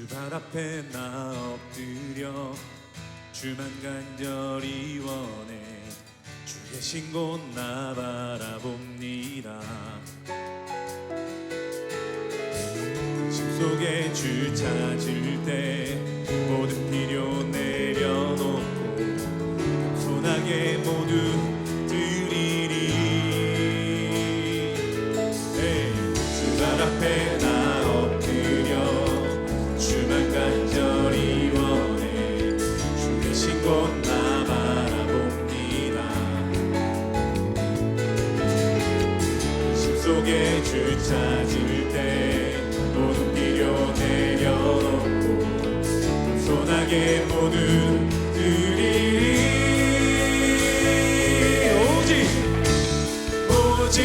발 앞에 나 엎드려 주만 간절히 원해. 주 계신 곳 나 바라봅니다. 심속에 주 찾을 때 모든 필요 내려놓고 겸손하게 모두 드리리. 주 발 앞에 나 엎드려 주만 간절히 원해. 주 계신 곳 나 바라봅니다. 심속에 주 찾을 때 모든 필요 내려놓고 겸손하게 모두 드리리. 오직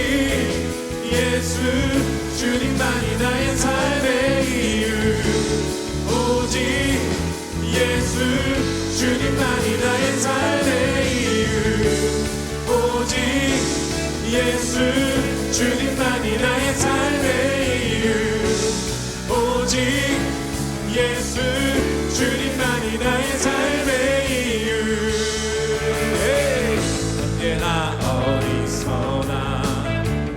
예수 주님만이 나의 삶의 이유. 오직 예수 주님만이 나의 삶의 이유. 오직 예수 주님만이 나의 삶의 이유. 오직 예수 주님만이 나의 삶의 이유. 언제나 어디서나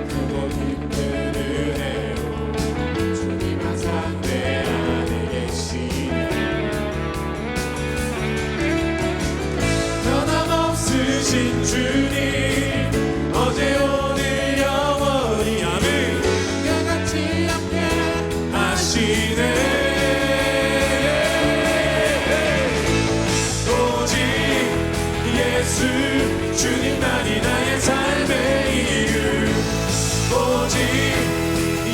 크고 깊은 은혜로 주님 항상 내 안에 계시네. 변함없으신 주님 어제 오늘 영원히 아멘 같이 함께 하시네. 예수 주님만이 나의 삶의 이유. 오직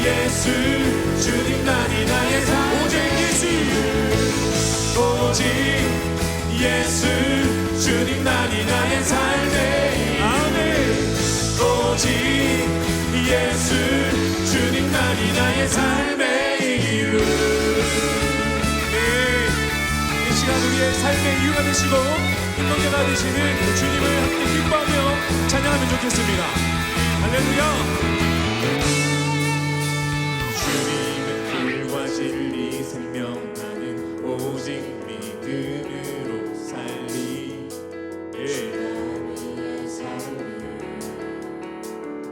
예수 주님만이 나의 삶의 이유. 오직 예수 주님만이 나의 삶의 이유. 아멘. 오직 예수 주님만이 나의 삶의 이유. 이 시간 우리의 삶의 이유가 되시고 인도자가 되시는 주님을 함께 기뻐하며 찬양하면 좋겠습니다. 할렐루야. 주님은 길과 진리 생명 나는 오직 믿음으로 살리.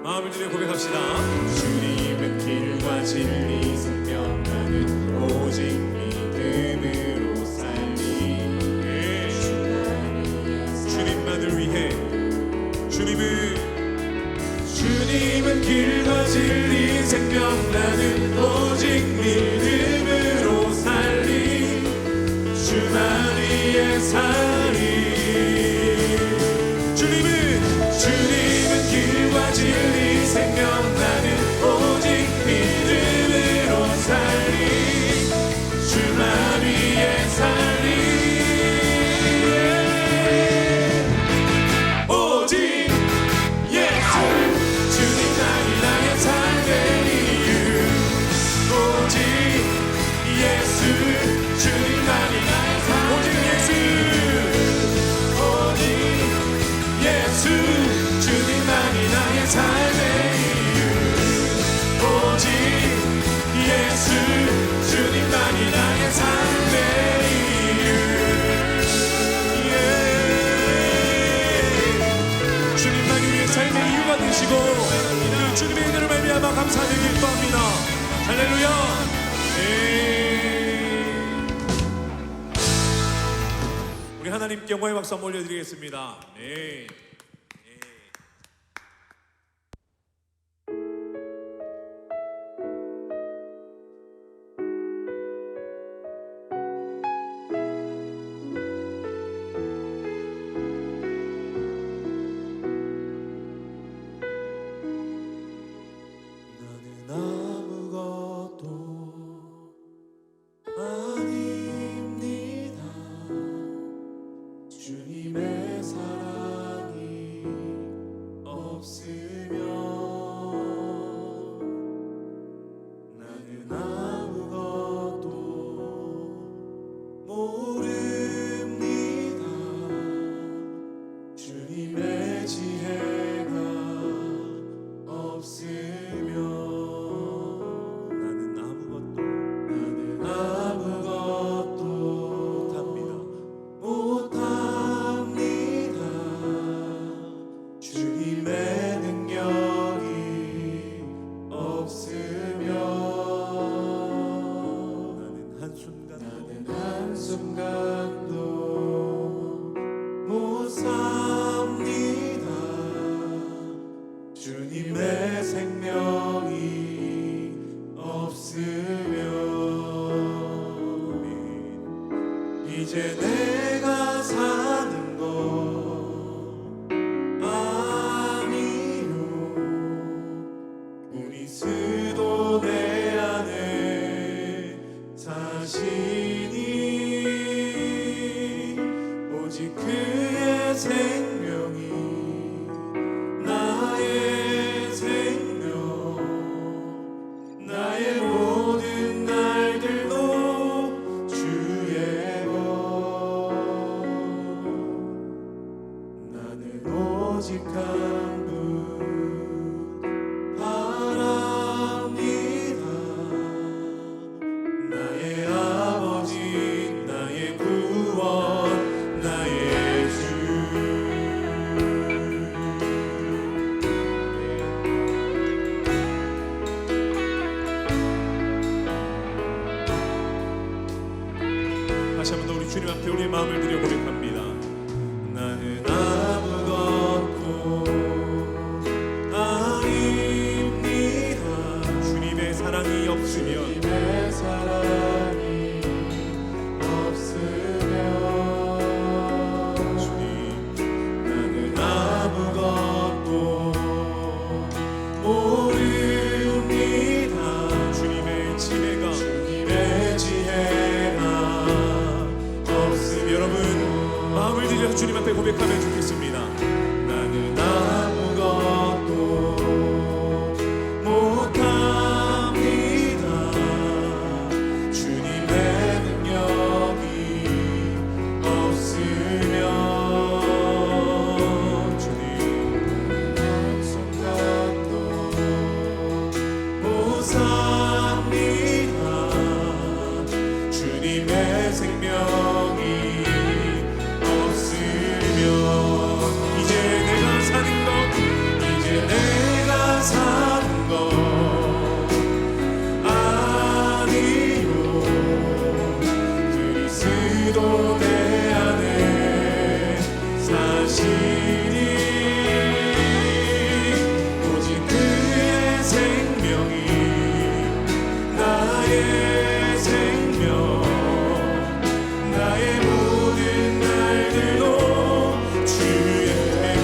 마음을 들여 고백합시다. 주님은 길과 진리 생명 나는 오직 믿음으로 살리. 주님만을 위해. 주님은 길과 진리 생명 나는 오직 믿음으로 살리. 주만 위해 살리. 주님은 길과 진리 생명 나는 오직 믿음으로 살리. 주만 위해 살리. 주님의 은혜를 말미암아 감사하며 기뻐합니다. 할렐루야. 우리 하나님께 영광의 박수 한번 올려드리겠습니다. 주님의 사랑이 오직 한 분 바랍니다. 나의 아버지, 나의 구원, 나의 주. 다시 한 번 더 우리 주님 앞에 우리의 마음을 드려 고백합니다. 나는 아무것도 아닙니다. 주님의 사랑이 없으면 주님, 나는 아무것도 모릅니다. 주님의 지혜가 없으면 여러분 마음을 들여 주님 앞에 고백하면 좋겠습니다. 나는 아무것도 못합니다. 주님의 능력이 없으면 주님 순간도 못 삽니다. 주님의 생명이 없으면 이제 내가 사는 것, 이제 내가 사는 것 아니요. 그리스도 내 안에 사시니 오직 그의 생명이 나의 생명, 나의 모든 날들도 주의 것.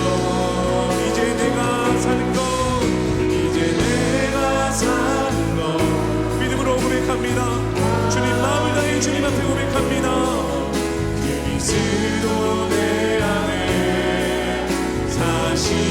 이제 내가 사는 것, 이제 내가 사는 것 믿음으로 고백합니다. 주님 마음을 다해 주님 앞에 고백합니다. 그리스도 내 안에 사시니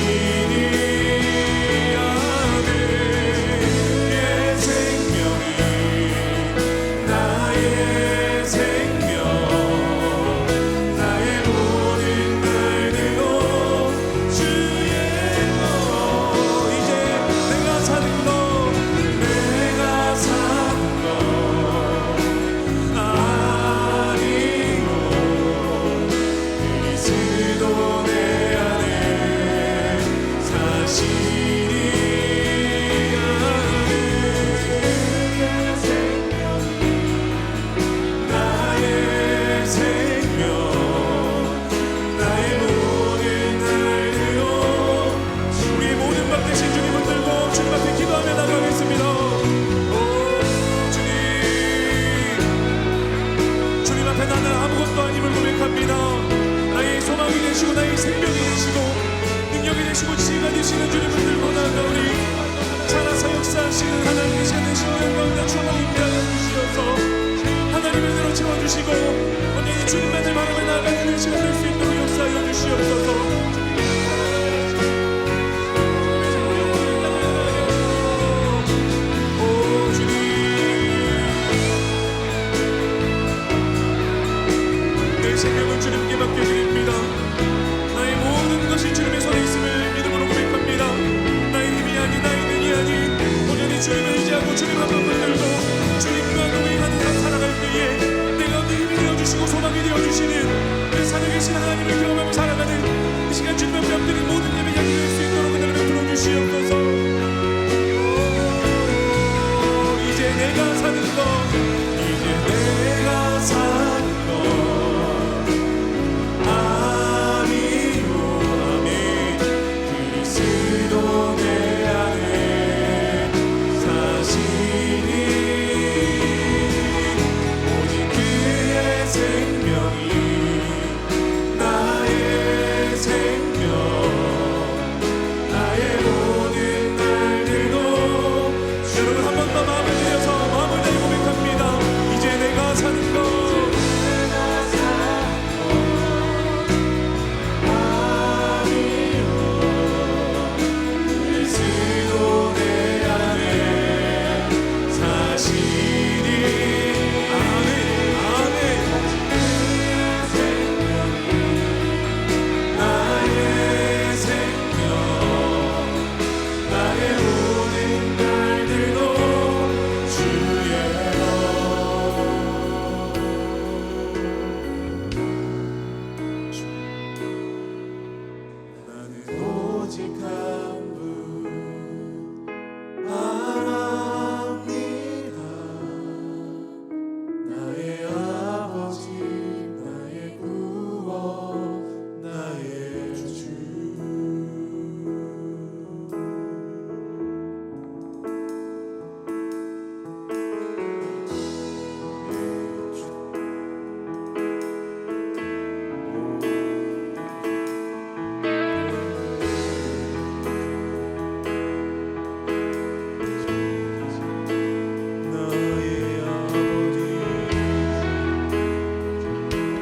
나의 소망이 되시고 나의 생명이 되시고 능력이 되시고 지혜가 되시는 주님을 들고 나가오니 살아서 역사하시는 하나님의 시간되신 영광과 충만히 임하여 주시어서 하나님의 은혜로 채워주시고 언제든지 주님만을 바라며 나아가는 시간 될 수 있도록 역사하여 주시옵소서. 생명은 주님께 맡겨드립니다. 나의 모든 것이 주님의 손에 있음을 믿음으로 고백합니다. 오직 한 분 바랍니다. 나의 아버지, 나의 구원, 나의 주.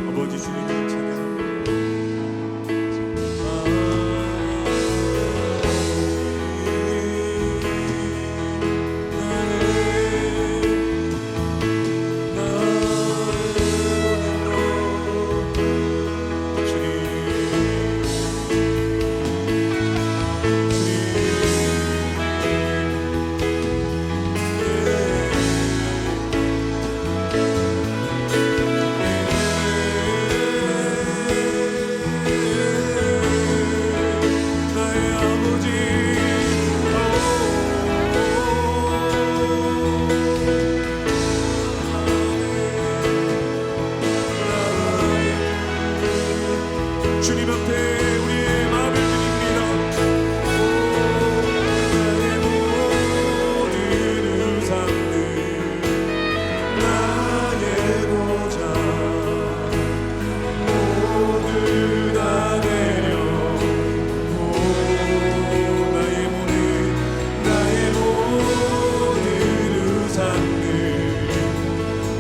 아버지 주님을 주님 앞에 우리의 마음을 드립니다. 나의 모든 우상들, 나의 보좌 모두 다 내려놓고 나의 모든 우상들,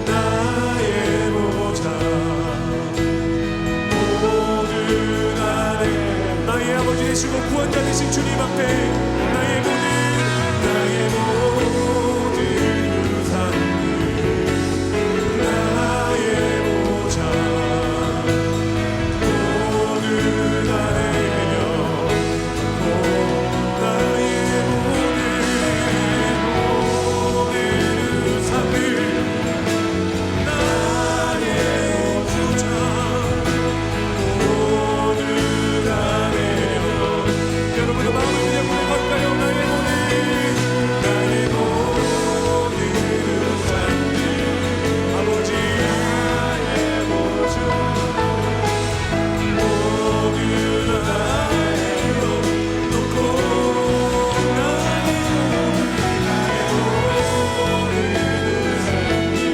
나의 보좌 나의 아버지 되시고 구원자 되신 주님 앞에 나의 모든 우상들, 나의 보좌 모두 다 내려놓고 나의 모든 우상들, 나의 보좌 여러분도 마음을 그냥 고백할까요? 나의 모든 우상들, 아버지 나의 보좌 모두 다 내려놓고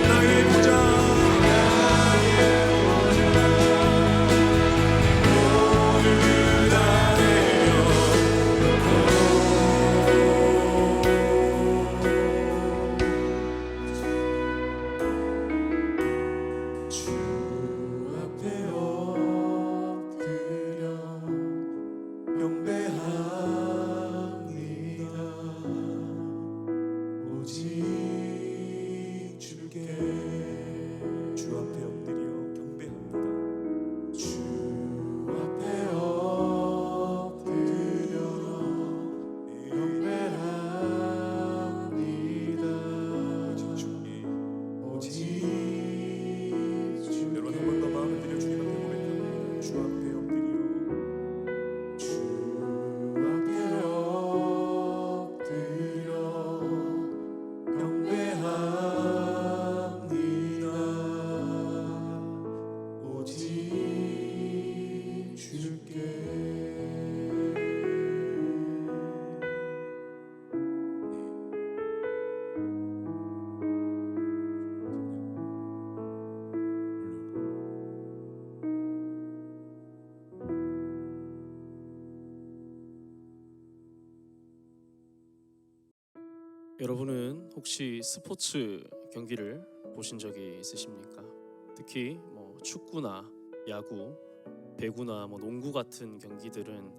나의 보좌 여러분은 혹시 스포츠 경기를 보신 적이 있으십니까? 특히 축구나 야구, 배구나 농구 같은 경기들은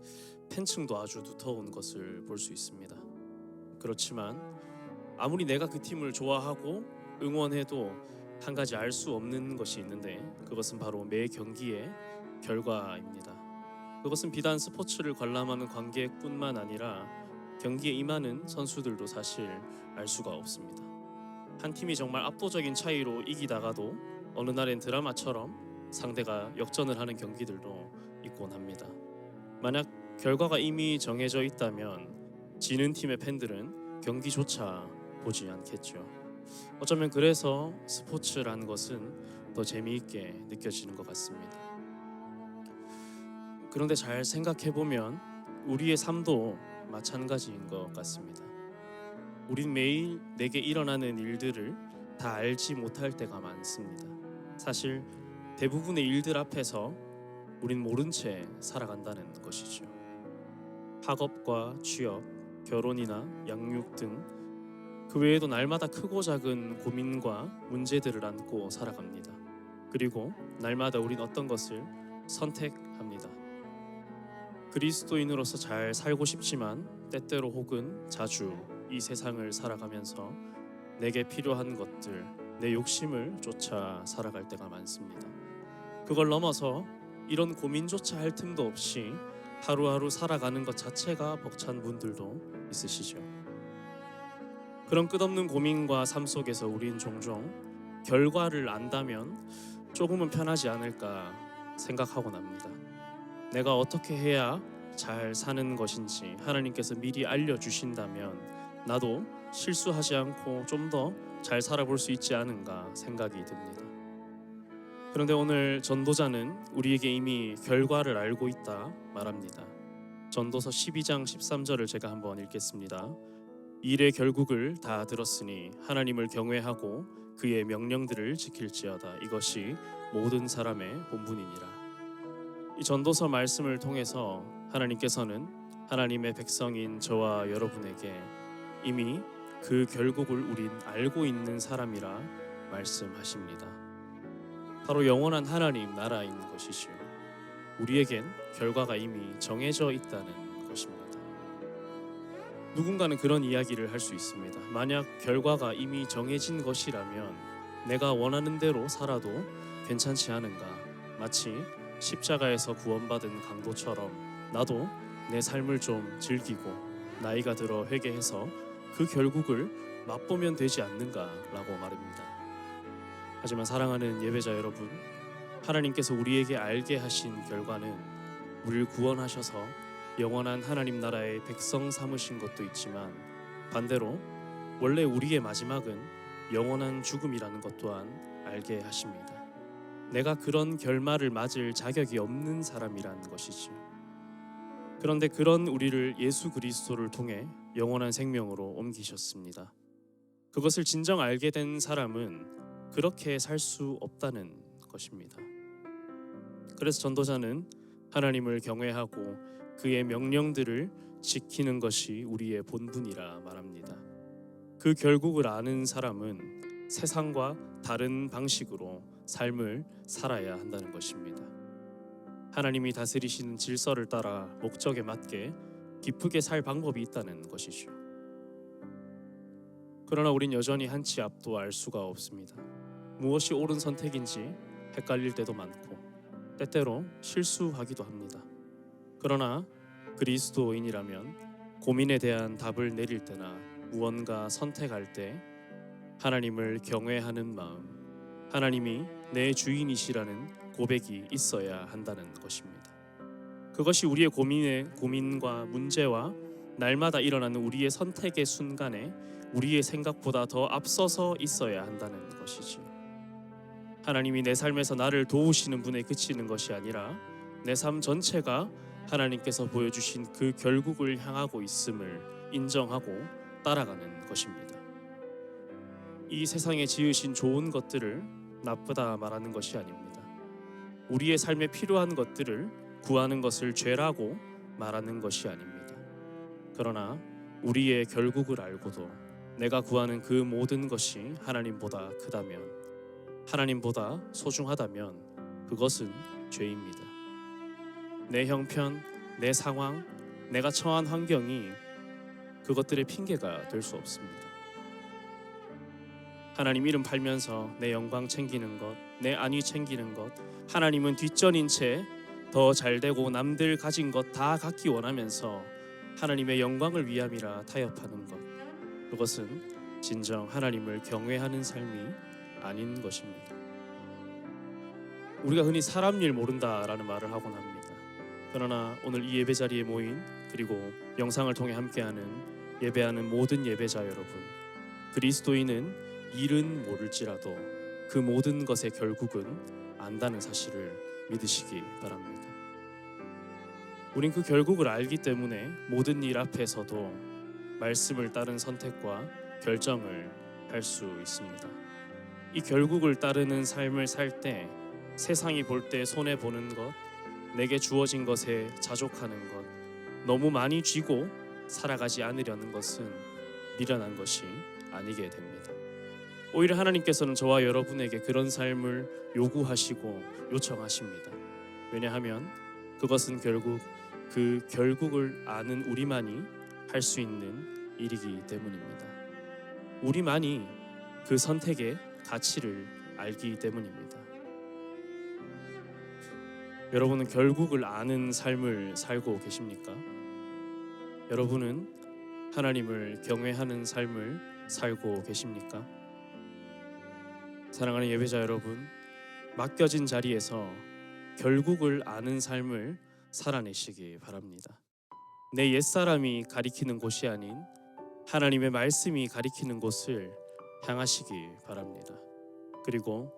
팬층도 아주 두터운 것을 볼 수 있습니다. 그렇지만 아무리 내가 그 팀을 좋아하고 응원해도 한 가지 알 수 없는 것이 있는데 그것은 바로 매 경기의 결과입니다. 그것은 비단 스포츠를 관람하는 관객뿐만 아니라 경기에 임하는 선수들도 사실 알 수가 없습니다. 한 팀이 정말 압도적인 차이로 이기다가도 어느 날엔 드라마처럼 상대가 역전을 하는 경기들도 있곤 합니다. 만약 결과가 이미 정해져 있다면 지는 팀의 팬들은 경기조차 보지 않겠죠. 어쩌면 그래서 스포츠라는 것은 더 재미있게 느껴지는 것 같습니다. 그런데 잘 생각해보면 우리의 삶도 마찬가지인 것 같습니다. 우린 매일 내게 일어나는 일들을 다 알지 못할 때가 많습니다. 사실 대부분의 일들 앞에서 우린 모른 채 살아간다는 것이죠. 학업과 취업, 결혼이나 양육 등 그 외에도 날마다 크고 작은 고민과 문제들을 안고 살아갑니다. 그리고 날마다 우린 어떤 것을 선택합니다. 그리스도인으로서 잘 살고 싶지만 때때로 혹은 자주 이 세상을 살아가면서 내게 필요한 것들, 내 욕심을 쫓아 살아갈 때가 많습니다. 그걸 넘어서 이런 고민조차 할 틈도 없이 하루하루 살아가는 것 자체가 벅찬 분들도 있으시죠. 그런 끝없는 고민과 삶 속에서 우린 종종 결과를 안다면 조금은 편하지 않을까 생각하곤 합니다. 내가 어떻게 해야 잘 사는 것인지 하나님께서 미리 알려주신다면 나도 실수하지 않고 좀 더 잘 살아볼 수 있지 않은가 생각이 듭니다. 그런데 오늘 전도자는 우리에게 이미 결과를 알고 있다 말합니다. 전도서 12장 13절을 제가 한번 읽겠습니다. 일의 결국을 다 들었으니 하나님을 경외하고 그의 명령들을 지킬지어다. 이것이 모든 사람의 본분이니라. 이 전도서 말씀을 통해서 하나님께서는 하나님의 백성인 저와 여러분에게 이미 그 결국을 우린 알고 있는 사람이라 말씀하십니다. 바로 영원한 하나님 나라인 것이시요, 우리에겐 결과가 이미 정해져 있다는 것입니다. 누군가는 그런 이야기를 할 수 있습니다. 만약 결과가 이미 정해진 것이라면 내가 원하는 대로 살아도 괜찮지 않은가? 마치 십자가에서 구원받은 강도처럼 나도 내 삶을 좀 즐기고 나이가 들어 회개해서 그 결국을 맛보면 되지 않는가라고 말합니다. 하지만 사랑하는 예배자 여러분, 하나님께서 우리에게 알게 하신 결과는 우리를 구원하셔서 영원한 하나님 나라의 백성 삼으신 것도 있지만 반대로 원래 우리의 마지막은 영원한 죽음이라는 것 또한 알게 하십니다. 내가 그런 결말을 맞을 자격이 없는 사람이란 것이지요. 그런데 그런 우리를 예수 그리스도를 통해 영원한 생명으로 옮기셨습니다. 그것을 진정 알게 된 사람은 그렇게 살 수 없다는 것입니다. 그래서 전도자는 하나님을 경외하고 그의 명령들을 지키는 것이 우리의 본분이라 말합니다. 그 결국을 아는 사람은 세상과 다른 방식으로 삶을 살아야 한다는 것입니다. 하나님이 다스리시는 질서를 따라 목적에 맞게 기쁘게 살 방법이 있다는 것이죠. 그러나 우린 여전히 한 치 앞도 알 수가 없습니다. 무엇이 옳은 선택인지 헷갈릴 때도 많고 때때로 실수하기도 합니다. 그러나 그리스도인이라면 고민에 대한 답을 내릴 때나 무언가 선택할 때 하나님을 경외하는 마음, 하나님이 내 주인이시라는 고백이 있어야 한다는 것입니다. 그것이 우리의 고민과 문제와 날마다 일어나는 우리의 선택의 순간에 우리의 생각보다 더 앞서서 있어야 한다는 것이지요. 하나님이 내 삶에서 나를 도우시는 분에 그치는 것이 아니라 내 삶 전체가 하나님께서 보여주신 그 결국을 향하고 있음을 인정하고 따라가는 것입니다. 이 세상에 지으신 좋은 것들을 나쁘다 말하는 것이 아닙니다. 우리의 삶에 필요한 것들을 구하는 것을 죄라고 말하는 것이 아닙니다. 그러나 우리의 결국을 알고도 내가 구하는 그 모든 것이 하나님보다 크다면, 하나님보다 소중하다면 그것은 죄입니다. 내 형편, 내 상황, 내가 처한 환경이 그것들의 핑계가 될 수 없습니다. 하나님 이름 팔면서 내 영광 챙기는 것, 내 안위 챙기는 것, 하나님은 뒷전인 채 더 잘되고 남들 가진 것 다 갖기 원하면서 하나님의 영광을 위함이라 타협하는 것, 그것은 진정 하나님을 경외하는 삶이 아닌 것입니다. 우리가 흔히 사람 일 모른다라는 말을 하곤 합니다. 그러나 오늘 이 예배 자리에 모인 그리고 영상을 통해 함께하는 예배하는 모든 예배자 여러분, 그리스도인은 일은 모를지라도 그 모든 것의 결국은 안다는 사실을 믿으시기 바랍니다. 우린 그 결국을 알기 때문에 모든 일 앞에서도 말씀을 따른 선택과 결정을 할 수 있습니다. 이 결국을 따르는 삶을 살 때 세상이 볼 때 손해 보는 것, 내게 주어진 것에 자족하는 것, 너무 많이 쥐고 살아가지 않으려는 것은 미련한 것이 아니게 됩니다. 오히려 하나님께서는 저와 여러분에게 그런 삶을 요구하시고 요청하십니다. 왜냐하면 그것은 결국 그 결국을 아는 우리만이 할 수 있는 일이기 때문입니다. 우리만이 그 선택의 가치를 알기 때문입니다. 여러분은 결국을 아는 삶을 살고 계십니까? 여러분은 하나님을 경외하는 삶을 살고 계십니까? 사랑하는 예배자 여러분, 맡겨진 자리에서 결국을 아는 삶을 살아내시기 바랍니다. 내 옛사람이 가리키는 곳이 아닌 하나님의 말씀이 가리키는 곳을 향하시기 바랍니다. 그리고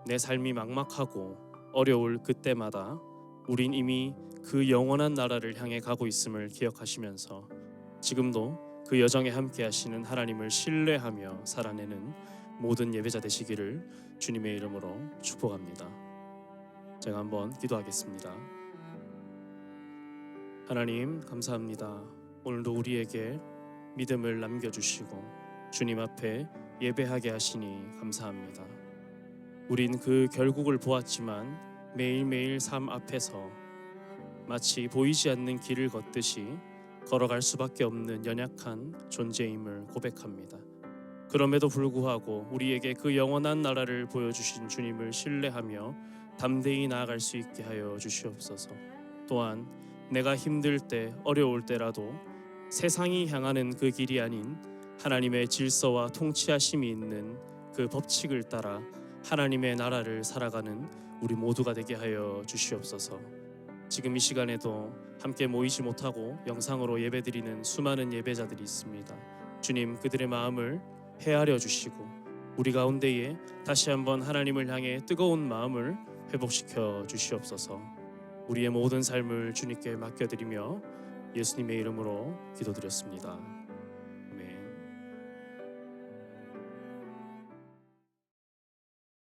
내 삶이 막막하고 어려울 그때마다 우린 이미 그 영원한 나라를 향해 가고 있음을 기억하시면서 지금도 그 여정에 함께 하시는 하나님을 신뢰하며 살아내는 모든 예배자 되시기를 주님의 이름으로 축복합니다. 제가 한번 기도하겠습니다. 하나님 감사합니다. 오늘도 우리에게 믿음을 남겨주시고 주님 앞에 예배하게 하시니 감사합니다. 우린 그 결국을 보았지만 매일매일 삶 앞에서 마치 보이지 않는 길을 걷듯이 걸어갈 수밖에 없는 연약한 존재임을 고백합니다. 그럼에도 불구하고 우리에게 그 영원한 나라를 보여주신 주님을 신뢰하며 담대히 나아갈 수 있게 하여 주시옵소서. 또한 내가 힘들 때 어려울 때라도 세상이 향하는 그 길이 아닌 하나님의 질서와 통치하심이 있는 그 법칙을 따라 하나님의 나라를 살아가는 우리 모두가 되게 하여 주시옵소서. 지금 이 시간에도 함께 모이지 못하고 영상으로 예배드리는 수많은 예배자들이 있습니다. 주님, 그들의 마음을 헤아려 주시고 우리 가운데에 다시 한번 하나님을 향해 뜨거운 마음을 회복시켜 주시옵소서. 우리의 모든 삶을 주님께 맡겨드리며 예수님의 이름으로 기도드렸습니다.